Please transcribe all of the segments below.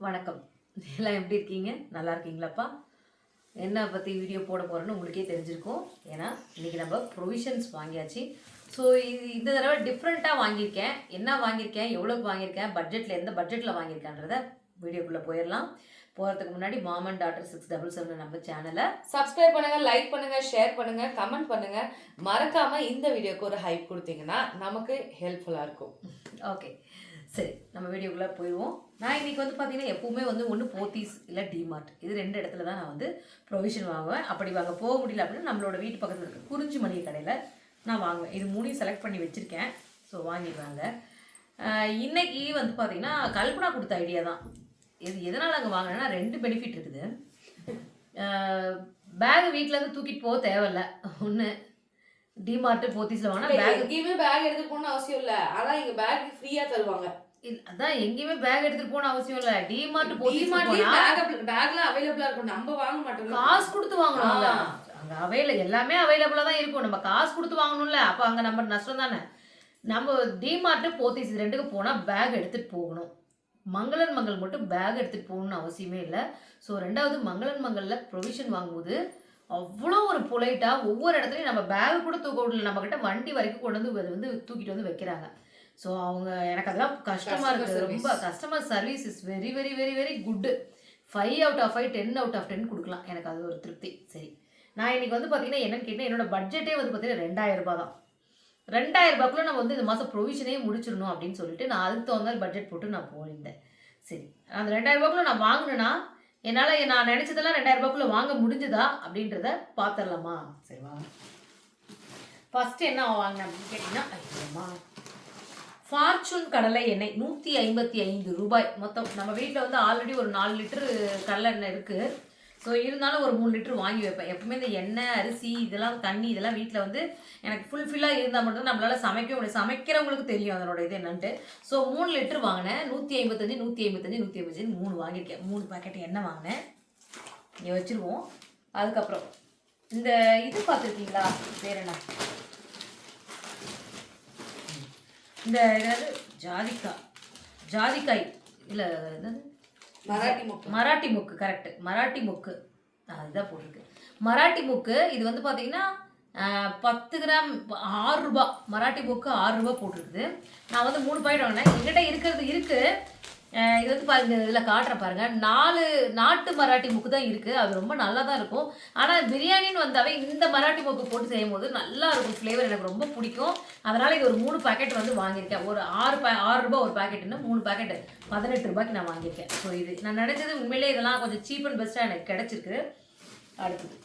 வணக்கம். எல்லாம் எப்படி இருக்கீங்க? நல்லா இருக்கீங்களாப்பா? என்ன பற்றி வீடியோ போட போகிறேன்னு உங்களுக்கே தெரிஞ்சிருக்கும். ஏன்னா இன்றைக்கி நம்ம ப்ரொவிஷன்ஸ் வாங்கியாச்சு. ஸோ இந்த தடவை டிஃப்ரெண்ட்டாக வாங்கியிருக்கேன். என்ன வாங்கியிருக்கேன், எவ்வளோக்கு வாங்கியிருக்கேன், பட்ஜெட்டில் எந்த பட்ஜெட்டில் வாங்கியிருக்கேன்றத வீடியோக்குள்ளே போயிடலாம். போகிறதுக்கு முன்னாடி மாம் அண்ட் டாட்டர் 677 நம்ம சேனலை சப்ஸ்கிரைப் பண்ணுங்க, லைக் பண்ணுங்க, ஷேர் பண்ணுங்க, கமெண்ட் பண்ணுங்க. மறக்காம இந்த வீடியோக்கு ஒரு ஹைப் கொடுத்தீங்கன்னா நமக்கு ஹெல்ப்ஃபுல்லாக இருக்கும். ஓகே, சரி நம்ம வீடியோக்குள்ளே போயிடுவோம். நான் இன்றைக்கி வந்து பார்த்தீங்கன்னா எப்போவுமே வந்து ஒன்று போத்தீஸ் இல்லை டிமார்ட், இது ரெண்டு இடத்துல தான் நான் வந்து ப்ரொவிஷன் வாங்குவேன். அப்படி வாங்க போக முடியல அப்படின்னா நம்மளோட வீட்டு பக்கத்தில் இருக்க குறிஞ்சி மளிகை கடையில் நான் வாங்குவேன். இது மூணையும் செலக்ட் பண்ணி வச்சுருக்கேன். ஸோ வாங்கிடுவாங்க. இன்றைக்கி வந்து பார்த்திங்கன்னா கல்பனா கொடுத்த ஐடியா தான் இது. எதனால் அங்கே வாங்கினேன்னா ரெண்டு பெனிஃபிட் இருக்குது. பேக் வீட்டிலேருந்து தூக்கிட்டு போக தேவையில்ல. ஒன்று டிமார்ட்டு போத்தீஸில் வாங்கினா பேக் எங்கேயுமே பேக் எடுத்துட்டு போகணும்னு அவசியம் இல்லை. ஆனால் இங்கே பேக் ஃப்ரீயாக தருவாங்க. அதான் எங்கேயுமே பேக் எடுத்துட்டு போன அவசியம் இல்லை. டிமார்ட் பேக்லாம் அவைலபிளா இருக்கும். நம்ம வாங்க மாட்டோம், காசு கொடுத்து வாங்கணும். அங்க எல்லாமே அவைலபிளா தான் இருக்கும். நம்ம காசு கொடுத்து வாங்கணும்ல, அப்ப அங்க நம்ம நஷ்டம் தானே. நம்ம டிமார்ட் போத்தீஸ் ரெண்டுக்கு போனா பேக் எடுத்துட்டு போகணும். மங்களன் மங்கள் மட்டும் பேக் எடுத்துட்டு போகணும்னு அவசியமே இல்லை. ஸோ ரெண்டாவது மங்களன் மங்கல்ல ப்ரொவிஷன் வாங்கும்போது அவ்வளோ ஒரு பொலைட்டா ஒவ்வொரு இடத்துலையும் நம்ம பேக் கூட தூக்க விடல, நம்ம கிட்ட வண்டி வரைக்கும் கொண்டு வந்து தூக்கிட்டு வந்து வைக்கிறாங்க. ஸோ அவங்க எனக்கு அதெல்லாம் கஷ்டமாக இருக்குது. ரொம்ப customer service is very very very very good. 5 out of 5, 10 out of 10 கொடுக்கலாம். எனக்கு அது ஒரு திருப்தி. சரி, நான் இன்றைக்கி வந்து பார்த்தீங்கன்னா என்னென்னு கேட்டேன், என்னோட பட்ஜெட்டே வந்து பார்த்தீங்கன்னா 2000 ரூபா தான். 2000 ரூபாய்க்குள்ளே நம்ம வந்து இந்த மாதம் ப்ரொவிஷனே முடிச்சிடணும் அப்படின்னு சொல்லிட்டு நான் அதுக்கு தகுந்த மாதிரி பட்ஜெட் போட்டு நான் போயிருந்தேன். சரி, அந்த 2000 ரூபாய்க்குள்ளே நான் வாங்கினேன்னா என்னால் நான் நினச்சதெல்லாம் 2000 ரூபாய்க்குள்ளே வாங்க முடிஞ்சுதா அப்படின்றத பார்த்துடலாமா? சரி வாங்க. ஃபஸ்ட்டு என்ன வாங்கினேன் அப்படின்னு கேட்டிங்கன்னா, ஐயோம்மா, ஃபார்ச்சூன் கடலை எண்ணெய் 155 ரூபாய் மொத்தம். நம்ம வீட்டில் வந்து ஆல்ரெடி ஒரு 4 லிட்டரு கடலை எண்ணெய் இருக்குது. ஸோ இருந்தாலும் ஒரு 3 லிட்டர் வாங்கி வைப்பேன். எப்பவுமே இந்த எண்ணெய், அரிசி, இதெல்லாம் தண்ணி இதெல்லாம் வீட்டில் வந்து எனக்கு ஃபுல்ஃபில்லாக இருந்தால் மட்டும் நம்மளால் சமைக்க முடியும். சமைக்கிறவங்களுக்கு தெரியும் அதனோட இது என்னன்ட்டு. ஸோ 3 லிட்டர் வாங்கினேன். 155 155 155 3 வாங்கியிருக்கேன். 3 பாக்கெட் எண்ணெய் வாங்கினேன். இங்கே வச்சுருவோம். அதுக்கப்புறம் இந்த இது பார்த்துருக்கீங்களா, பேர் என்ன, இந்த ஏதாவது ஜாதிக்காய் இல்லை என்னது, மராட்டி மொக்கு. கரெக்டு, மராட்டி மொக்கு. அதுதான் போட்டிருக்கு, மராட்டி மொக்கு. இது வந்து பார்த்தீங்கன்னா 10 கிராம் 6 ரூபா. மராட்டி மொக்கு 6 ரூபா போட்டிருக்குது. நான் வந்து 3 பாக்கெட் வாங்கினேன். என்கிட்ட இருக்கிறது இருக்குது. இது வந்து பாருங்க, இதில் காட்டுறேன் பாருங்க. 4 நாட்டு மராட்டி முக்கு தான் இருக்குது. அது ரொம்ப நல்லா தான் இருக்கும். ஆனால் பிரியாணின்னு வந்தாவே இந்த மராட்டி முக்கு போட்டு செய்யும் போது நல்லா இருக்கும். ஃப்ளேவர் எனக்கு ரொம்ப பிடிக்கும். அதனால் இது ஒரு 3 பாக்கெட் வந்து வாங்கியிருக்கேன். ஒரு 6 ரூபா ஒரு பாக்கெட்டுன்னு 3 பாக்கெட் 18 ரூபாய்க்கு நான் வாங்கியிருக்கேன். ஸோ இது நான் நினச்சது உண்மையிலே இதெல்லாம் கொஞ்சம் சீப் அண்ட் பெஸ்ட்டாக எனக்கு கிடச்சிருக்கு. அடுத்தது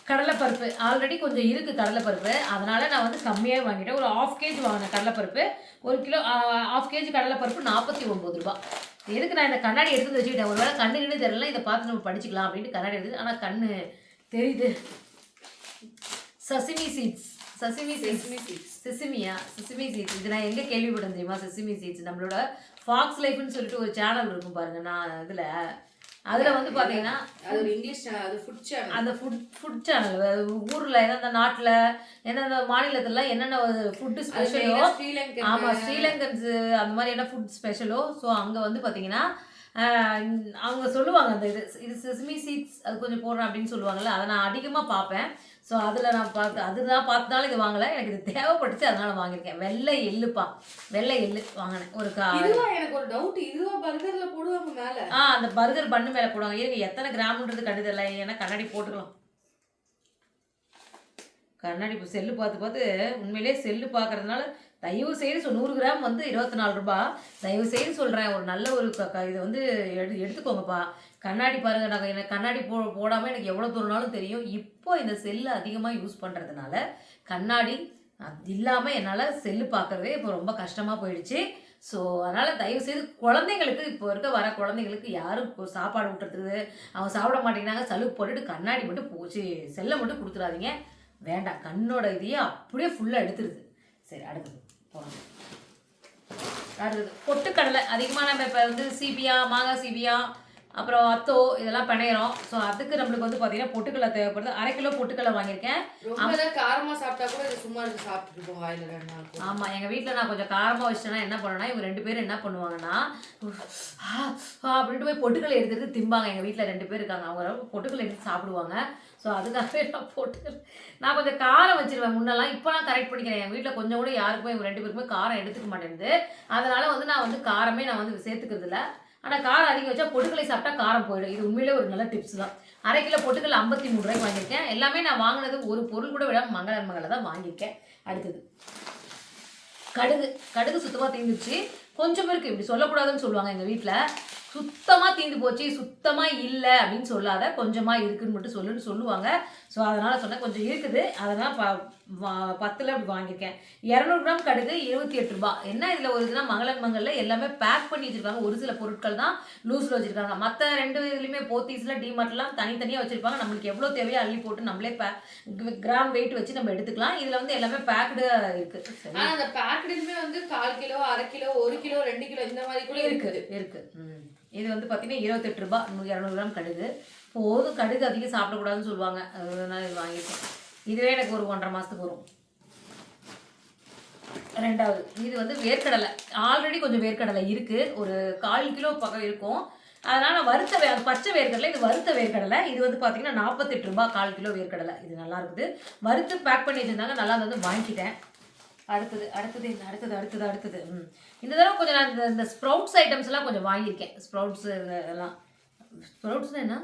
கடலைப்பருப்பு. ஆல்ரெடி கொஞ்சம் இருக்குது கடலைப்பருப்பு, அதனால் நான் வந்து கம்மியாக வாங்கிட்டேன். ஒரு 1/2 kg வாங்கினேன் கடலைப்பருப்பு. 1 கிலோ 1/2 kg கடலைப்பருப்பு 49 ரூபா. எதுக்கு நான் இந்த கண்ணாடி எடுத்து வச்சுக்கிட்டேன், ஒரு வேளை கண்ணுன்னு தெரியல, இதை பார்த்து நம்ம படிச்சுக்கலாம் அப்படின்ட்டு கண்ணாடி எடுத்து. ஆனால் கண்ணு தெரியுது. செசமி சீட்ஸ் இது நான் எங்கே கேள்விப்பட்டேன் தெரியுமா? செசமி சீட்ஸ் நம்மளோட ஃபாக்ஸ் லைஃப்னு சொல்லிட்டு ஒரு சேனல் இருக்கும் பாருங்க. நான் இதில் அதில் வந்து பார்த்தீங்கன்னா அது ஒரு இங்கிலீஷ் சேனல், அது ஃபுட் சேனல். அந்த ஃபுட் சேனல் ஊரில் எந்தெந்த நாட்டில் எந்தெந்த மாநிலத்தில் என்னென்ன ஃபுட்டு ஸ்பெஷலோ, ஆமாம் ஸ்ரீலங்கன்ஸு அந்த மாதிரி என்ன ஃபுட் ஸ்பெஷலோ. ஸோ அங்கே வந்து பார்த்தீங்கன்னா அவங்க சொல்லுவாங்க அந்த இது செசமி சீட்ஸ் அது கொஞ்சம் போடுறேன் அப்படின்னு சொல்லுவாங்கள்ல. அதை நான் அதிகமாக பார்ப்பேன். ஸோ அதில் நான் அதுதான் பார்த்தனால இது வாங்கலை. எனக்கு இது தேவைப்பட்டுச்சு, அதனால் வாங்கியிருக்கேன். வெள்ளை எள்ளுப்பா, வெள்ளை எள்ளு வாங்கினேன். எனக்கு ஒரு டவுட், இதுவா பர்கரில் போடுவாங்க மேலே? அந்த பர்கர் பண்ணு மேலே போடுவாங்க. இருங்க, எத்தனை கிராம்ன்றது கண்டுதல்ல, ஏன்னா கண்ணாடி போட்டுக்கலாம். கண்ணாடி இப்போ செல்லு பார்த்து உண்மையிலே செல்லு பார்க்கறதுனால தயவு செய்து 100 கிராம் வந்து 24 ரூபா. தயவு செய்து சொல்கிறேன், ஒரு நல்ல ஒரு இதை வந்து எடுத்துக்கோங்கப்பா. கண்ணாடி பாருங்கள், நாங்கள் எனக்கு கண்ணாடி போடாமல் எனக்கு எவ்வளோ தூரம்னாலும் தெரியும். இப்போ இந்த செல்லு அதிகமாக யூஸ் பண்ணுறதுனால கண்ணாடி இல்லாமல் என்னால் செல்லு பார்க்குறதே இப்போ ரொம்ப கஷ்டமாக போயிடுச்சு. ஸோ அதனால் தயவுசெய்து குழந்தைங்களுக்கு, இப்போ வர குழந்தைங்களுக்கு யாரும் சாப்பாடு ஊட்டுறதுக்கு அவங்க சாப்பிட மாட்டேங்கிறாங்க, சலுப்பு போட்டுட்டு கண்ணாடி மட்டும் போச்சு, செல்லை மட்டும் கொடுத்துடாதீங்க. வேண்டாம், கண்ணோட இதையே அப்படியே ஃபுல்லாக எடுத்துருது. சரி, அடுத்தது போகலாம். அடுத்தது பொட்டுக்கடலை. அதிகமாக நம்ம இப்போ வந்து சீபியா, மாங்காய் சீபியா, அப்புறம் அத்தோ இதெல்லாம் பிணையிறோம். ஸோ அதுக்கு நம்மளுக்கு வந்து பார்த்தீங்கன்னா பொட்டுக்கடலை தேவைப்படுது. 1/2 கிலோ பொட்டுக்கடலை வாங்கியிருக்கேன். ரொம்ப ஏதாவது காரமா சாப்பிட்டா கூட இது சும்மா இருந்து சாப்பிட்டுட்டு இருப்போம் வாயில 2 நாள். ஆமாம், எங்கள் வீட்டில் நான் கொஞ்சம் காரமாக வச்சிட்டேன்னா என்ன பண்ணுவேன்னா, இவங்க 2 பேரும் என்ன பண்ணுவாங்கன்னா, அப்படின்ட்டு போய் பொட்டுக்கடலை எடுத்துட்டு திம்பாங்க. எங்கள் வீட்டில் 2 பேர் இருக்காங்க. அவங்க பொட்டுக்கடலை எடுத்து சாப்பிடுவாங்க. ஸோ அதுக்காகவே நான் பொட்டுக்கடலை நான் கொஞ்சம் காரம் வச்சிருவேன் முன்னெல்லாம். இப்போலாம் கரெக்ட் பண்ணிக்கிறேன். எங்கள் வீட்டில் கொஞ்சம் கூட யாருக்குமே இவங்க 2 பேருக்குமே காரம் எடுத்துக்க மாட்டேங்குது. அதனால் வந்து நான் வந்து காரமே நான் வந்து சேர்த்துக்கிறது இல்லை. ஆனால் காரம் அதிகம் வச்சா பொட்டுக்கடலை சாப்பிட்டா காரம் போயிடும். இது உண்மையிலே ஒரு நல்ல டிப்ஸ் தான். 1/2 கிலோ பொட்டுக்கடலை 53 ரூபாய்க்கு வாங்கியிருக்கேன். எல்லாமே நான் வாங்கினது ஒரு பொருள் கூட விடாமல் மங்களன் மங்களில் தான் வாங்கியிருக்கேன். அடுத்தது கடுகு சுத்தமாக தீர்ந்துச்சு. கொஞ்சம் பேருக்கு இப்படி சொல்லக்கூடாதுன்னு சொல்லுவாங்க எங்கள் வீட்டில். சுத்தமாக தீர்ந்து போச்சு, சுத்தமாக இல்லை அப்படின்னு சொல்லாத, கொஞ்சமாக இருக்குதுன்னு மட்டும் சொல்லுவாங்க. ஸோ அதனால் சொன்னேன் கொஞ்சம் இருக்குது. அதனால் 10ல் அப்படி வாங்கியிருக்கேன். 200 கிராம் கடுகு 28 ரூபா. என்ன இதில் ஒரு இதுனா மங்களன் மங்களில் எல்லாமே பேக் பண்ணி வச்சுருக்காங்க. ஒரு சில பொருட்கள் தான் லூஸில் வச்சுருக்காங்க. மற்ற 2 இதுலையுமே போத்தீஸில் டிமார்ட்லாம் தனித்தனியாக வச்சுருப்பாங்க. நம்மளுக்கு எவ்வளோ தேவையோ அள்ளி போட்டு நம்மளே கிராம் வெயிட் வச்சு நம்ம எடுத்துக்கலாம். இதில் வந்து எல்லாமே பேக்டு இருக்குது. ஆனால் அந்த பேக்கடுமே வந்து 1/4 கிலோ 1/2 கிலோ 1 கிலோ 2 கிலோ இந்த மாதிரி கூட இருக்குது. இது வந்து பார்த்தீங்கன்னா 28 ரூபா. 200 கிராம் கடுகு போதும். கடுகு அதிகம் சாப்பிடக்கூடாதுன்னு சொல்லுவாங்க. அதனால இது வாங்கியிருக்கேன். இதுவே எனக்கு ஒரு 1.5 மாதத்துக்கு வரும். ரெண்டாவது இது வந்து வேர்க்கடலை. ஆல்ரெடி கொஞ்சம் வேர்க்கடலை இருக்குது. ஒரு 1/4 கிலோ பக்கம் இருக்கும். அதனால் நான் பச்சை வேர்க்கடலை. இது வறுத்த வேர்க்கடலை. இது வந்து பார்த்தீங்கன்னா 48 ரூபா 1/4 கிலோ வேர்க்கடலை. இது நல்லா இருக்குது. வறுத்து பேக் பண்ணி வச்சுருந்தாங்க. நல்லா வந்து வாங்கிக்கிட்டேன். அடுத்தது இந்த தடவை கொஞ்சம் நான் இந்த ஸ்ப்ரவுட்ஸ் ஐட்டம்ஸ் எல்லாம் கொஞ்சம் வாங்கியிருக்கேன். ஸ்ப்ரவுட்ஸ் எல்லாம் ஸ்ப்ரவுட்ஸ்னா என்ன?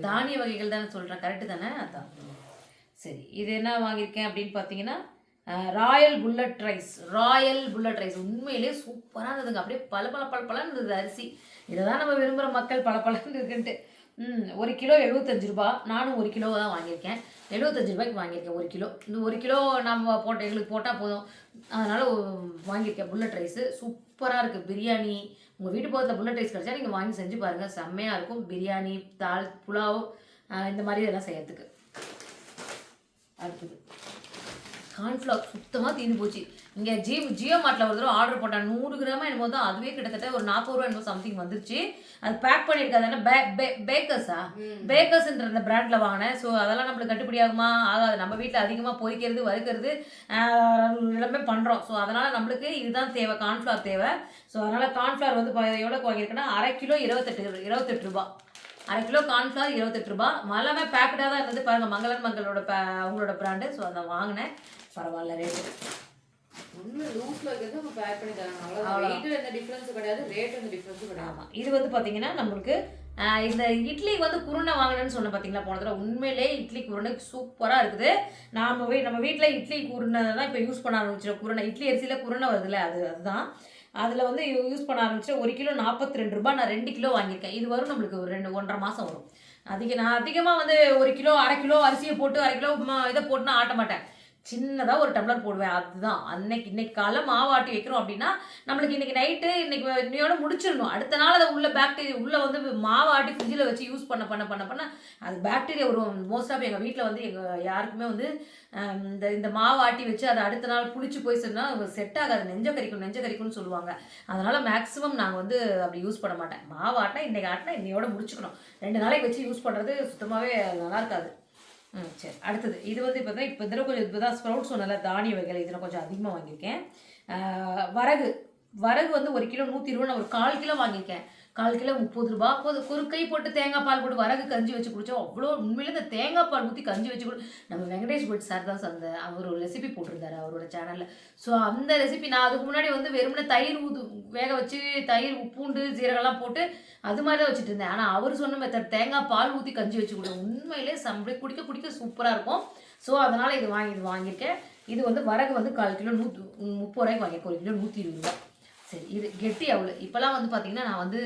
தானிய வகைகள் தானே சொல்கிறேன். கரெக்டு தானே? அதான். சரி, இது என்ன வாங்கியிருக்கேன் அப்படின்னு பார்த்தீங்கன்னா ராயல் புல்லட் ரைஸ். உண்மையிலே சூப்பராக இருந்ததுங்க. அப்படியே பல இருந்தது அரிசி. இதை தான் நம்ம விரும்புகிற மக்கள் பலன்னு இருக்குன்ட்டு. 1 கிலோ 75 ரூபா. நானும் 1 கிலோ தான் வாங்கியிருக்கேன். 75 ரூபாய்க்கு வாங்கியிருக்கேன் 1 கிலோ. இந்த 1 கிலோ நம்ம எங்களுக்கு போட்டால் போதும். அதனால் வாங்கியிருக்கேன். புல்லட் ரைஸு சூப்பராக இருக்குது. பிரியாணி உங்கள் வீட்டு பக்கத்தில் புல்லட் ரைஸ் கிடச்சா நீங்கள் வாங்கி செஞ்சு பாருங்கள். செம்மையாக இருக்கும். பிரியாணி, தால், புலாவ் இந்த மாதிரி இதெல்லாம் செய்யறதுக்கு. அடுத்தது கார்ன்ஃப்ளவர் சுத்தமாக தீர்ந்து போச்சு. இங்கே ஜியோ மார்ட்டில் ஒரு தடவை ஆர்டர் போட்டால் 100 கிராமாக என்னமோ தான். அதுவே கிட்டத்தட்ட ஒரு 40 ரூபா என்னமோ சம்திங் வந்துருச்சு. அது பேக் பண்ணியிருக்காது. ஏன்னா பேக்கர்ஸ்ன்ற அந்த பிராண்டில் வாங்கினேன். ஸோ அதெல்லாம் நம்மளுக்கு கட்டுப்படி ஆகாது. நம்ம வீட்டில் அதிகமாக பொரிக்கிறது வறுக்கிறது எல்லாமே பண்ணுறோம். ஸோ அதனால் நம்மளுக்கு இதுதான் தேவை, கார்ன்ஃப்ளவர் தேவை. ஸோ அதனால் கார்ன்ஃப்ளவர் வந்து எவ்வளோக்கு வாங்கியிருக்கேன்னா 1/2 கிலோ 28 ரூபா. 1/2 கிலோ கார்ன்ஃப்ளவர் 28 ரூபா. எல்லாமே பேக்கடாக தான் இருந்தது. பாருங்கள், மங்களன் மங்களோட அவங்களோட பிராண்டு. ஸோ அதை வாங்கினேன். பரவாயில்ல ரேட்டு. ஆமாம், இது வந்து பார்த்தீங்கன்னா நம்மளுக்கு இந்த இட்லி வந்து குருணை வாங்கினேன்னு சொன்னேன் பார்த்தீங்களா போன தடவை. உண்மையிலே இட்லி குருணை சூப்பராக இருக்குது. நம்ம வீட்டில் இட்லி குருணை தான் இப்போ யூஸ் பண்ண ஆரம்பிச்சிடும். குருணை இட்லி அரிசியில் குருணை வருதுல்ல, அதுதான். அதில் வந்து யூஸ் பண்ண ஆரம்பிச்சிட்டு 1 கிலோ 42 ரூபா. நான் 2 கிலோ வாங்கியிருக்கேன். இது வரும் நம்மளுக்கு ஒரு 1.5 மாதம் வரும். நான் அதிகமாக வந்து 1 கிலோ 1/2 கிலோ அரிசியை போட்டு 1/2 கிலோ இதை போட்டுனா ஆட்ட மாட்டேன். சின்னதாக ஒரு டம்ளர் போடுவேன். அதுதான் இன்னைக்கு காலை மாவு ஆட்டி வைக்கிறோம் அப்படின்னா நம்மளுக்கு இன்றைக்கி நைட்டு இன்னையோட முடிச்சிடணும். அடுத்த நாள் அதை உள்ள பாக்டீரியா உள்ளே வந்து மாவு ஆட்டி ஃப்ரிட்ஜில் வச்சு யூஸ் பண்ண அது பாக்டீரியா வரும். மோஸ்ட் ஆஃப் எங்கள் வீட்டில் வந்து எங்கள் யாருக்குமே வந்து இந்த மாவு ஆட்டி வச்சு அதை அடுத்த நாள் புளிச்சு போய் சொன்னால் செட் ஆகாது. நெஞ்ச கறிக்கும்னு சொல்லுவாங்க. அதனால் மேக்ஸிமம் நாங்கள் வந்து அப்படி யூஸ் பண்ண மாட்டேன். மாவு ஆட்டினா இன்னையோட முடிச்சுக்கணும். 2 நாளைக்கு வச்சு யூஸ் பண்ணுறது சுத்தமாகவே நல்லா இருக்காது. சரி, அடுத்தது இது வந்து இப்போ தான் ஸ்ப்ரவுட்ஸ் சொன்னல தானிய வகைகள். இதில் கொஞ்சம் அதிகமாக வாங்கியிருக்கேன். வரகு வந்து 1 கிலோ 120. நான் ஒரு 1/4 கிலோ வாங்கியிருக்கேன். 1/4 கிலோ 30 ரூபா. ஒரு கை போட்டு தேங்காய் பால் போட்டு வரகு கஞ்சி வச்சு குடித்தோம். அவ்வளோ உண்மையிலே இந்த தேங்காய் பால் ஊற்றி கஞ்சி வச்சு நம்ம வெங்கடேஷ் பட் சார் தான் அவர் ஒரு ரெசிபி போட்டிருந்தாரு அவரோட சேனலில். ஸோ அந்த ரெசிபி நான் அதுக்கு முன்னாடி வந்து வெறுமனே தயிர் வேக வச்சு தயிர் பூண்டு ஜீரகம்லாம் போட்டு அது மாதிரி தான் வச்சுட்டு இருந்தேன். ஆனால் அவர் சொன்ன மெத்தட் தேங்காய் பால் ஊற்றி கஞ்சி வச்சு கொடுங்க. உண்மையிலே குடிக்க சூப்பராக இருக்கும். ஸோ அதனால் இது வாங்கியிருக்கேன். இது வந்து வரகு வந்து 1/4 கிலோ 130 ரூபாய்க்கு வாங்கியிருக்கேன். 1 கிலோ 120 ரூபா. சரி, இது கெட்டி அவ்வளோ. இப்போலாம் வந்து பார்த்தீங்கன்னா நான் வந்து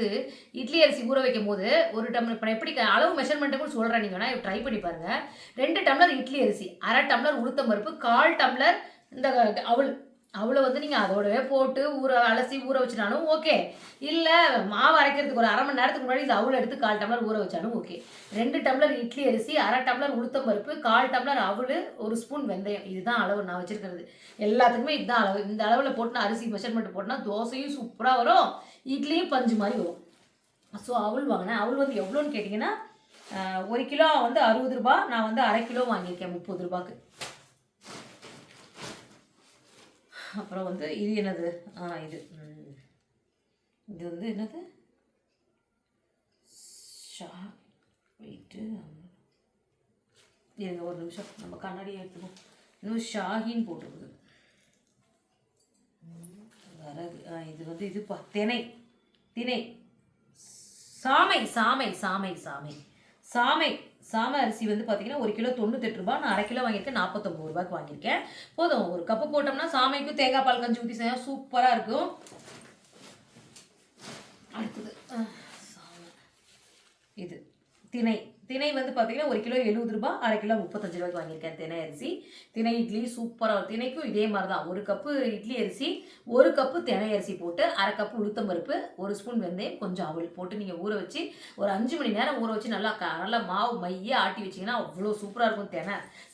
இட்லி அரிசி ஊற வைக்கும் போது ஒரு டம்ளர் இப்போ எப்படி அளவு மெஷர்மெண்ட்டை கூட சொல்கிறேன். நீங்கள் வேணால் ட்ரை பண்ணி பாருங்கள். 2 டம்ளர் இட்லி அரிசி, 1/2 டம்ளர் உளுத்தம் பருப்பு, 1/4 டம்ளர் இந்த அவளை வந்து நீங்கள் அதோடவே போட்டு அலசி ஊற வச்சுனாலும் ஓகே. இல்லை மாவு அரைக்கிறதுக்கு ஒரு 1/2 மணி நேரத்துக்கு முன்னாடி இந்த அவள் எடுத்து 1/4 டம்ளர் ஊற வச்சாலும் ஓகே. 2 டம்ளர் இட்லி அரிசி, 1/2 டம்ளர் உளுத்தம் பருப்பு, 1/4 டம்ளர் அவள், 1 ஸ்பூன் வெந்தயம். இதுதான் அளவு நான் வச்சுருக்கிறது. எல்லாத்துக்குமே இதுதான் அளவு. இந்த அளவில் போட்டுனா அரிசி மெஷர்மெண்ட் போட்டுனா தோசையும் சூப்பராக வரும், இட்லியும் பஞ்சு மாதிரி வரும். ஸோ அவல் வாங்கினேன். அவல் வந்து எவ்வளோன்னு கேட்டிங்கன்னா 1 கிலோ வந்து 60 ரூபா, நான் வந்து அரை கிலோ வாங்கியிருக்கேன் 30 ரூபாய்க்கு. அப்புறம் வந்து இது என்னது, இது வந்து என்னது வெயிட்டு இருங்க ஒரு நிமிஷம், நம்ம கண்ணாடியை எடுத்துப்போம். இன்னும் ஷாஹின்னு போட்டிருக்குது வரகு. இது வந்து இதுப்பா திணை சாமை சாமை சாமை சாமை சாமை சாமை அரிசி வந்து பார்த்தீங்கன்னா 1 கிலோ 98 ரூபா, நான் அரை கிலோ வாங்கியிருக்கேன் 49 ரூபாய்க்கு வாங்கியிருக்கேன். போதும், ஒரு கப்பு போட்டோம்னா சாமைக்கும் தேங்காய் பால் கஞ்சி ஊற்றி செய்ய சூப்பராக இருக்கும். அடுத்தது இது திணை வந்து பார்த்தீங்கன்னா 1 கிலோ 70 ரூபா, அரை கிலோ 35 ரூபாய்க்கு வாங்கியிருக்கேன் திணை அரிசி. திணை இட்லி சூப்பராக. திணைக்கும் இதே மாதிரி தான், 1 கப்பு இட்லி அரிசி, 1 கப்பு திணை அரிசி போட்டு, அரை கப்பு உளுத்தம்பருப்பு, 1 ஸ்பூன் வெந்தயம், கொஞ்சம் அவல் போட்டு நீங்கள் ஊற வச்சு ஒரு 5 மணி நேரம் ஊற வச்சு நல்லா மாவு மைய ஆட்டி வச்சிங்கன்னா அவ்வளோ சூப்பராக இருக்கும்.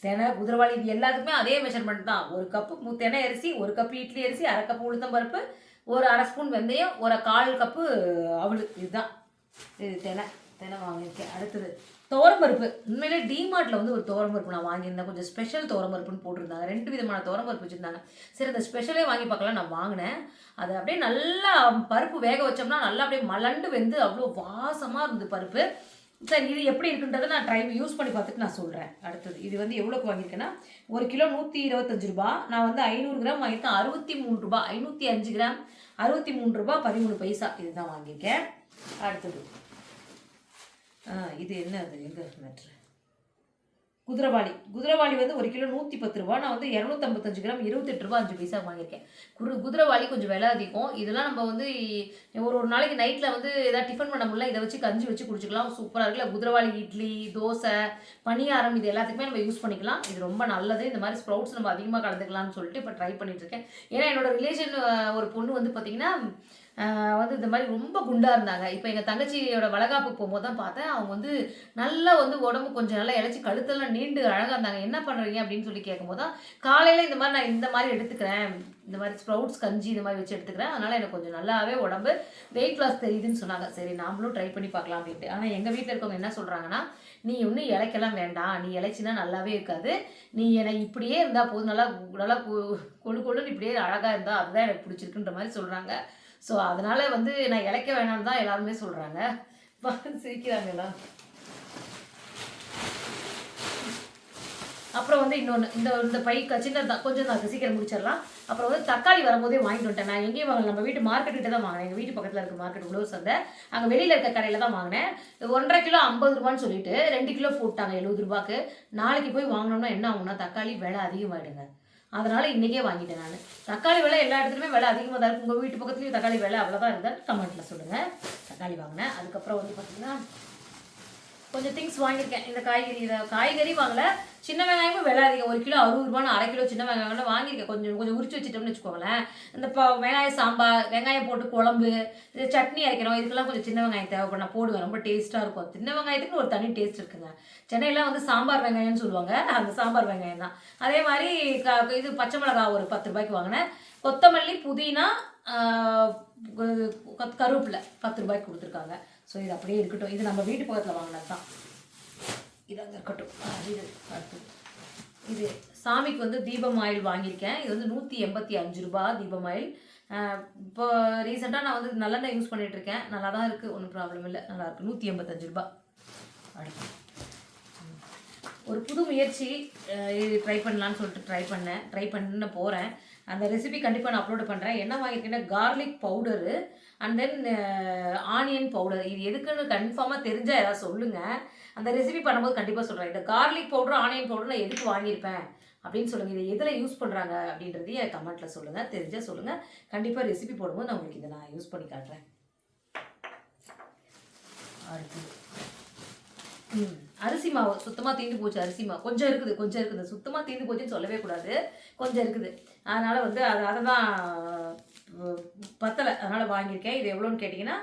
திணை குதிரவாளி இது எல்லாத்துக்குமே அதே மெஷர்மெண்ட் தான். 1 கப்பு திணை அரிசி, 1 கப்பு இட்லி அரிசி, அரை கப்பு உளுத்தம்பருப்பு, ஒரு அரை ஸ்பூன் வெந்தயம், ஒரு 1/4 கப்பு அவல். இதுதான் இது தினை வாங்கியிருக்கேன். அடுத்தது துவரம்பருப்பு. உண்மையிலே டிமார்ட்டில் வந்து ஒரு துவரம்பருப்பு நான் வாங்கியிருந்தேன். கொஞ்சம் ஸ்பெஷல் துவரம்பருப்புன்னு போட்டிருந்தாங்க. 2 விதமான துவரம்பருப்பு வச்சுருந்தாங்க. சரி, அந்த ஸ்பெஷலே வாங்கி பார்க்கலாம் நான் வாங்கினேன். அது அப்படியே நல்லா பருப்பு வேக வச்சோம்னா நல்லா அப்படியே மலண்டு வெந்து அவ்வளோ வாசமாக இருந்தது பருப்பு. சரி, இது எப்படி இருக்குன்றதை நான் யூஸ் பண்ணி பார்த்துட்டு நான் சொல்கிறேன். அடுத்தது இது வந்து எவ்வளோக்கு வாங்கியிருக்கேன்னா 1 கிலோ 125 ரூபா, நான் வந்து 500 கிராம் வாங்கியிருக்கேன் 63 ரூபா, 505 கிராம் 63 ரூபா 13 பைசா. இதுதான் வாங்கியிருக்கேன். அடுத்தது இது என்ன, அது எங்கே மேட்ரு, குதிரவாளி வந்து 1 கிலோ 110 ரூபா, நான் வந்து 255 கிராம் 28 ரூபா 5 பைசா வாங்கியிருக்கேன். குதிரவாளி கொஞ்சம் விலை அதிகம். இதெல்லாம் நம்ம வந்து ஒரு நாளைக்கு நைட்டில் வந்து எதாவது டிஃபன் பண்ண முடியல, இதை வச்சு கஞ்சி வச்சு குடிச்சிக்கலாம். சூப்பராக இருக்குல்ல. குதிரவாளி இட்லி, தோசை, பணியாரம் இது எல்லாத்துக்குமே நம்ம யூஸ் பண்ணிக்கலாம். இது ரொம்ப நல்லது. இந்த மாதிரி ஸ்ப்ரவுட்ஸ் நம்ம அதிகமாக கலந்துக்கலாம்னு சொல்லிட்டு இப்போ ட்ரை பண்ணிட்டுருக்கேன். ஏன்னா என்னோட ரிலேஷன் ஒரு பொண்ணு வந்து பார்த்திங்கன்னா வந்து இந்த மாதிரி ரொம்ப குண்டாக இருந்தாங்க. இப்போ எங்கள் தங்கச்சியோட வளகாப்புக்கு போகும்போது தான் பார்த்தேன். அவங்க வந்து நல்லா வந்து உடம்பு கொஞ்சம் நல்லா இழைச்சி கழுத்தெல்லாம் நீண்டு அழகாக இருந்தாங்க. என்ன பண்ணுறீங்க அப்படின்னு சொல்லி கேட்கும்போது தான், காலையில் இந்த மாதிரி நான் இந்த மாதிரி எடுத்துக்கிறேன், இந்த மாதிரி ஸ்ப்ரவுட்ஸ் கஞ்சி இந்த மாதிரி வச்சு எடுத்துக்கிறேன், அதனால் எனக்கு கொஞ்சம் நல்லாவே உடம்பு வெயிட் லாஸ் தெரியுதுன்னு சொன்னாங்க. சரி, நாமளும் ட்ரை பண்ணி பார்க்கலாம் அப்படின்ட்டு. ஆனால் எங்கள் வீட்டில் இருக்கவங்க என்ன சொல்கிறாங்கன்னா, நீ இன்னும் இலைக்கெல்லாம் வேண்டாம், நீ இலைச்சின்னா நல்லாவே இருக்காது, நீ என்னை இப்படியே இருந்தால் போதும், நல்லா கொழுன்னு இப்படியே அழகாக இருந்தால் அதுதான் எனக்கு பிடிச்சிருக்குன்ற மாதிரி சொல்கிறாங்க. ஸோ அதனால் வந்து நான் இழைக்க வேணாம்னு தான் எல்லாருமே சொல்கிறாங்க. சிரிக்கிறாங்க எல்லாம். அப்புறம் வந்து இன்னொன்று, இந்த பை சின்னதான் கொஞ்சம் தான், சீக்கிரம் முடிச்சிடலாம். அப்புறம் வந்து தக்காளி வரும்போதே வாங்கிட்டு வந்துட்டேன். நான் எங்கேயும் வாங்கல, நம்ம வீட்டு மார்க்கெட்டு தான் வாங்கினேன். எங்கள் வீட்டு பக்கத்தில் இருக்க மார்க்கெட் உழவு சந்தை, அங்கே வெளியில் இருக்க கடையில் தான் வாங்கினேன். 1.5 கிலோ 50 ரூபான்னு சொல்லிட்டு 2 கிலோ போட்டாங்க 70 ரூபாய்க்கு. நாளைக்கு போய் வாங்கினோம்னா என்ன ஆகும்னா தக்காளி விலை அதிகமாகிடுங்க. அதனால் இன்றைக்கே வாங்கிட்டேன் நான். தக்காளி விலை எல்லா இடத்துலையுமே விலை அதிகமாக தான் இருக்குது. உங்கள் வீட்டு பக்கத்துலேயும் தக்காளி விலை அவ்வளோதான் இருந்தால் கமெண்ட்டில் சொல்லுங்கள். தக்காளி வாங்கினேன். அதுக்கப்புறம் வந்து பார்த்திங்கன்னா கொஞ்சம் திங்ஸ் வாங்கியிருக்கேன். இந்த காய்கறி வாங்கல, சின்ன வெங்காயமும் விலை அதிகம். 1 கிலோ 60 ரூபான்னு அரை கிலோ சின்ன வெங்காயம் வாங்கியிருக்கேன். கொஞ்சம் உரிச்சு வச்சுட்டோம்னு வச்சுக்கோங்களேன். இந்த வெங்காயம் சாம்பார், வெங்காயம் போட்டு குழம்பு, இது சட்னி அரைக்கிறோம், இதுக்கெல்லாம் கொஞ்சம் சின்ன வெங்காயம் தேவைப்படும். நான் போடுவேன், ரொம்ப டேஸ்ட்டாக இருக்கும். சின்ன வெங்காயத்துக்கு ஒரு தனி டேஸ்ட் இருக்குங்க. சென்னையில் வந்து சாம்பார் வெங்காயம்னு சொல்லுவாங்க, அந்த சாம்பார் வெங்காயம் தான். அதே மாதிரி இது பச்சை மிளகா ஒரு 10 ரூபாய்க்கு வாங்கினேன். கொத்தமல்லி, புதினா, கருவேப்பிலை 10 ரூபாய்க்கு கொடுத்துருக்காங்க. ஸோ இது அப்படியே இருக்கட்டும். இது நம்ம வீட்டு பக்கத்தில் வாங்கினது தான், இது அங்கே இருக்கட்டும். இது அடுத்தது இது சாமிக்கு வந்து தீபம் ஆயில் வாங்கியிருக்கேன். இது வந்து 185 ரூபா தீபம் ஆயில். இப்போ ரீசெண்டாக நான் வந்து நல்லெண்ணெய் யூஸ் பண்ணிகிட்ருக்கேன். நல்லா தான் இருக்குது, ஒன்றும் ப்ராப்ளம் இல்லை, நல்லாயிருக்கு. 185 ரூபா. அடுத்து ஒரு புது முயற்சி, இது ட்ரை பண்ணலான்னு சொல்லிட்டு ட்ரை பண்ண போகிறேன். அந்த ரெசிபி கண்டிப்பாக நான் அப்லோட் பண்ணுறேன். என்ன வாங்கியிருக்கேன்னா garlic powder and then onion powder. இது எதுக்குன்னு கன்ஃபார்மாக தெரிஞ்சால் ஏதாவது சொல்லுங்கள். அந்த ரெசிபி பண்ணும்போது கண்டிப்பாக சொல்கிறேன். இந்த கார்லிக் பவுடர், ஆனியன் பவுடர் நான் எதுக்கு வாங்கியிருப்பேன் அப்படின்னு சொல்லுங்கள். இதை எதில் யூஸ் பண்ணுறாங்க அப்படின்றதையும் கமெண்ட்டில் சொல்லுங்கள். தெரிஞ்சால் சொல்லுங்கள். கண்டிப்பாக ரெசிபி போடும்போது நான் உங்களுக்கு இதை நான் யூஸ் பண்ணி காட்டுறேன். அடுத்து அரிசி மாவு சுத்தமாக தீர்ந்து போச்சு. அரிசி மாவு கொஞ்சம் இருக்குது. சுத்தமாக தீர்ந்து போச்சுன்னு சொல்லவே கூடாது, கொஞ்சம் இருக்குது. அதனால் வந்து அதை தான் பத்தலை, அதனால் வாங்கியிருக்கேன். இது எவ்வளோன்னு கேட்டிங்கன்னா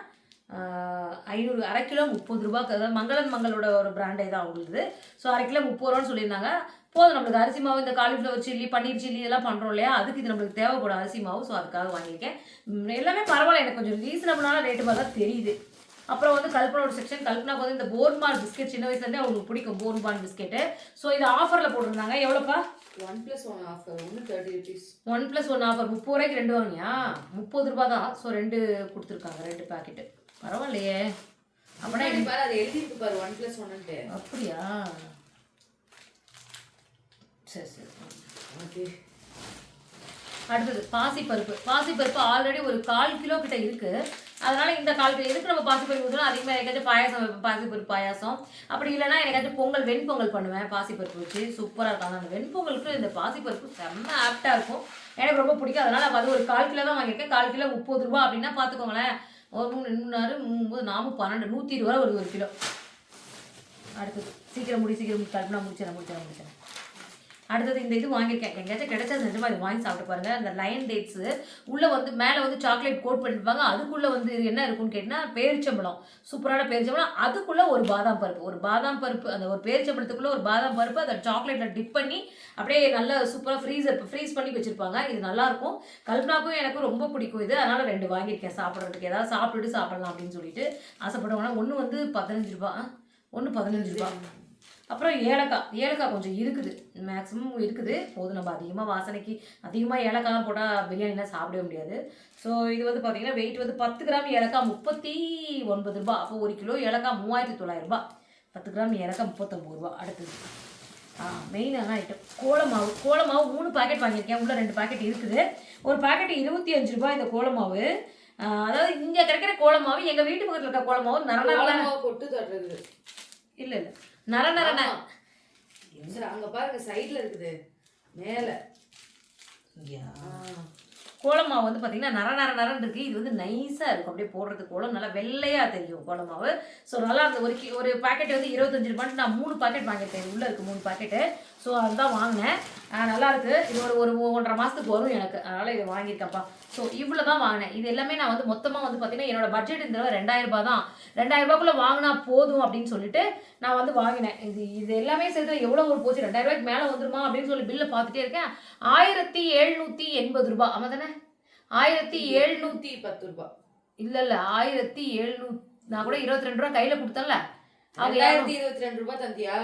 500, அரை கிலோ 30 ரூபாய்க்கு. அதாவது மங்களோட ஒரு பிராண்டே தான் அவங்களுக்கு. ஸோ அரை கிலோ 30 ரூபான்னு சொல்லியிருந்தாங்க. போதும், நம்மளுக்கு அரிசி மாவு, இந்த காலிஃப்ளவர் சில்லி, பன்னீர் சில்லி இதெல்லாம் பண்ணுறோம் இல்லையா, அதுக்கு இது நம்மளுக்கு தேவைப்படும் அரிசி மாவு. ஸோ அதுக்காக வாங்கியிருக்கேன். எல்லாமே பரவாயில்ல, எனக்கு கொஞ்சம் ரீசனபிளான ரேட்டு மாதிரி தான் தெரியுது. அப்புறம் வந்து கல்பனாவோட செக்ஷன். கல்பனாக்கு வந்து இந்த போர்ன்மால் பிஸ்கெட் சின்ன வயசுலேருந்தே அவங்களுக்கு பிடிக்கும், போர்ன்மால் பிஸ்கெட்டு. ஸோ இது ஆஃபரில் போட்டிருந்தாங்க. எவ்வளோப்பா? 1+1 ஆஃபர். 30 rupees. 1+1 ஆஃபர். 30 ரூபாய்க்கு 2 வாங்கினியா? 30 ரூபா தான். ஸோ 2 கொடுத்துருக்காங்க, 2 பாக்கெட்டு. பரவாயில்லையே. அப்படின்னா பாரு, அது எழுதிருக்கு பாரு 1+1. அப்படியா? சரி சரி. ஓகே. அடுத்தது பாசிப்பருப்பு. பாசிப்பருப்பு ஆல்ரெடி ஒரு 1/4 கிலோ கிட்ட இருக்குது. அதனால இந்த 1/4 கிலோ எதுக்கு நம்ம பாசிப்பருப்பு ஊற்றணும்? அதிகமாக எனக்காச்சும் பாயாசம் வைப்பேன், பாசிப்பருப்பு பாயாசம். அப்படி இல்லைன்னா எனக்காச்சும் பொங்கல், வெண்பொங்கல் பண்ணுவேன் பாசிப்பருப்பு வச்சு. சூப்பராக இருக்கும். அந்த வெண்பொங்கலுக்கு இந்த பாசிப்பருப்பு செம்ம ஆப்டாக இருக்கும். எனக்கு ரொம்ப பிடிக்கும். அதனால் அது ஒரு 1/4 கிலோ தான் வாங்கியிருக்கேன். 1/4 கிலோ 30 ரூபா அப்படின்னா பார்த்துக்கோங்களேன். ஒரு 3 2 6 3 9 4 12 120 ரூபா வருது ஒரு கிலோ. அடுத்தது சீக்கிரம் கல்பனா முடிச்சிடறேன். அடுத்தது இந்த இது வாங்கியிருக்கேன். எங்கேயாச்சும் கிடைச்சது நிஜமா இது வாங்கி சாப்பிட்டு பாருங்க. அந்த லைன் டேட்ஸு உள்ளே வந்து மேலே வந்து சாக்லேட் கோட் பண்ணிருப்பாங்க. அதுக்குள்ளே வந்து என்ன இருக்குன்னு கேட்டிங்கன்னா பேரிச்சம்பழம், சூப்பரான பேரிச்சம்பழம். அதுக்குள்ளே ஒரு பாதாம் பருப்பு, அந்த ஒரு பேரிச்சம்பழத்துக்குள்ளே ஒரு பாதாம் பருப்பு அதை சாக்லேட்டில் டிப் பண்ணி அப்படியே நல்லா சூப்பராக ஃப்ரீஸ் பண்ணி வச்சுருப்பாங்க. இது நல்லாயிருக்கும். கல்பனாக்கும் எனக்கும் ரொம்ப பிடிக்கும் இது. அதனால் 2 வாங்கியிருக்கேன் சாப்பிட்றதுக்கு. ஏதாவது சாப்பிட்டுட்டு சாப்பிட்லாம் அப்படின்னு சொல்லிட்டு ஆசைப்படுவாங்கன்னா. ஒன்று வந்து 15 ரூபா, ஒன்று 15 ரூபா. அப்புறம் ஏலக்காய் கொஞ்சம் இருக்குது, மேக்ஸிமம் இருக்குது. போதும், நம்ம அதிகமாக ஏலக்காய் போட்டால் பிரியாணிலாம் சாப்பிடவே முடியாது. ஸோ இது வந்து பார்த்தீங்கன்னா வெயிட் வந்து 10 கிராம் ஏலக்காய் 39 ரூபா. அப்போ 1 கிலோ ஏலக்காய் 3900 ரூபா. 10 கிராம் ஏலக்காய் 39 ரூபா. அடுத்தது மெயினான ஐட்டம் கோலமாவு 3 பாக்கெட் வாங்கியிருக்கேன். உள்ள 2 பாக்கெட் இருக்குது. ஒரு பாக்கெட் 25 ரூபாய். இந்த கோலமாவு அதாவது இங்கே கிடைக்கிற கோலமாவு எங்கள் வீட்டு பக்கத்தில் இருக்க கோலமாவு நரநரமா போட்டு தட்டுறது இல்லை நரநரன அங்க பாருங்க சைடுல இருக்குது மேல. கோலமாவு வந்து பார்த்தீங்கன்னா நரநரன்னு இருக்குது. இது வந்து நைஸாக இருக்கும். அப்படியே போடுறது கோலம் நல்லா வெள்ளையாக தெரியும் கோலமாவு. ஸோ நல்லா இருந்தது. ஒரு பாக்கெட் வந்து 25 ரூபான்னு நான் 3 பாக்கெட் வாங்கிட்டேன். உள்ளே இருக்குது 3 பாக்கெட்டு. ஸோ அதுதான் வாங்கினேன். நல்லா இருக்குது. இது ஒரு 1.5 மாதத்துக்கு வரும் எனக்கு. அதனால் இதை வாங்கியிருக்கேன்ப்பா. ஸோ இவ்வளோ தான் வாங்கினேன். இது எல்லாமே நான் வந்து மொத்தமாக வந்து பார்த்தீங்கன்னா என்னோட பட்ஜெட் இந்த தடவை 2000 ரூபா தான். 2000 ரூபாய்க்குள்ளே வாங்கினா போதும் அப்படின்னு சொல்லிட்டு நான் வந்து வாங்கினேன். இது எல்லாமே சேர்த்து எவ்வளோ ஒரு போச்சு, 2000 ரூபாய்க்கு மேலே வந்துருமா அப்படின்னு சொல்லி பில்லை பார்த்துட்டே இருக்கேன். 1780 ரூபா. ஆமாம் தானே? 1710 ரூபா. இல்லை 1700. நான் கூட 22 ரூபா கையில் கொடுத்தேன்ல. அவங்க 2022 ரூபா தந்தியா?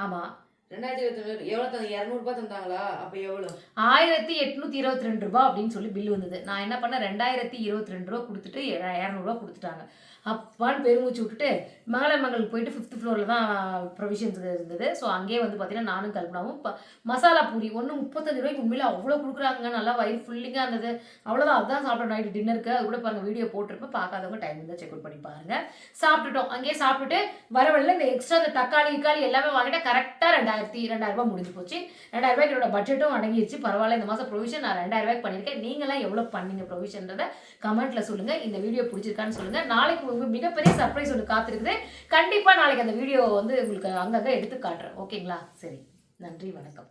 ஆமாம். 2022 எவ்வளோ தந்தாங்க? 200 ரூபாய் தந்தாங்களா? அப்போ எவ்வளோ? 1822 ரூபா அப்படின்னு சொல்லி பில் வந்தது. நான் என்ன பண்ணேன், 2022 ரூபா கொடுத்துட்டு 200 ரூபா கொடுத்துட்டாங்க. அப்பான்னு பெருமூச்சு விட்டுட்டு மங்களுக்கு போயிட்டு 5th ஃப்ளோரில் தான் ப்ரொவிஷன்ஸ் இருந்தது. ஸோ அங்கேயே வந்து பார்த்தீங்கன்னா நானும் கல்பனாவும் மசாலா பூரி ஒன்று 35 ரூபாய்க்கு உண்மையில அவ்வளோ கொடுக்குறாங்க. நல்லா வயிறு ஃபுல்லிங்காக இருந்தது. அவ்வளோதான். அதுதான் சாப்பிட்டோம் நைட்டு டின்னருக்கு. அது கூட பாருங்கள், வீடியோ போட்டிருப்பேன். பார்க்காதவங்க டைம் இருந்தால் செக் அவுட் பண்ணி பாருங்கள். சாப்பிட்டுட்டோம். அங்கேயே சாப்பிட்டுட்டு வர வழியில் இந்த எக்ஸ்ட்ரா இந்த தக்காளி எல்லாமே வாங்கிட்டா கரெக்டாக 2000 ரூபாய் முடிஞ்சு போச்சு. 2000 ரூபாய்க்கு என்னோட பட்ஜெட்டும் அடங்கிடுச்சு. பரவாயில்ல, இந்த மாதம் ப்ரொவிஷன் நான் 2000 ரூபாய்க்கு பண்ணியிருக்கேன். நீங்களாம் எவ்வளோ பண்ணீங்க ப்ரொவிஷன்றதை கமெண்ட்டில் சொல்லுங்கள். இந்த வீடியோ பிடிச்சிருக்கான்னு சொல்லுங்கள். நாளைக்கு மிகப்பெரிய சர்ப்ரைஸ் ஒன்று காத்திருக்குது. கண்டிப்பாக நாளைக்கு அந்த வீடியோ வந்து உங்களுக்கு அங்கங்கே எடுத்து காட்டுறேன். ஓகேங்களா? சரி, நன்றி, வணக்கம்.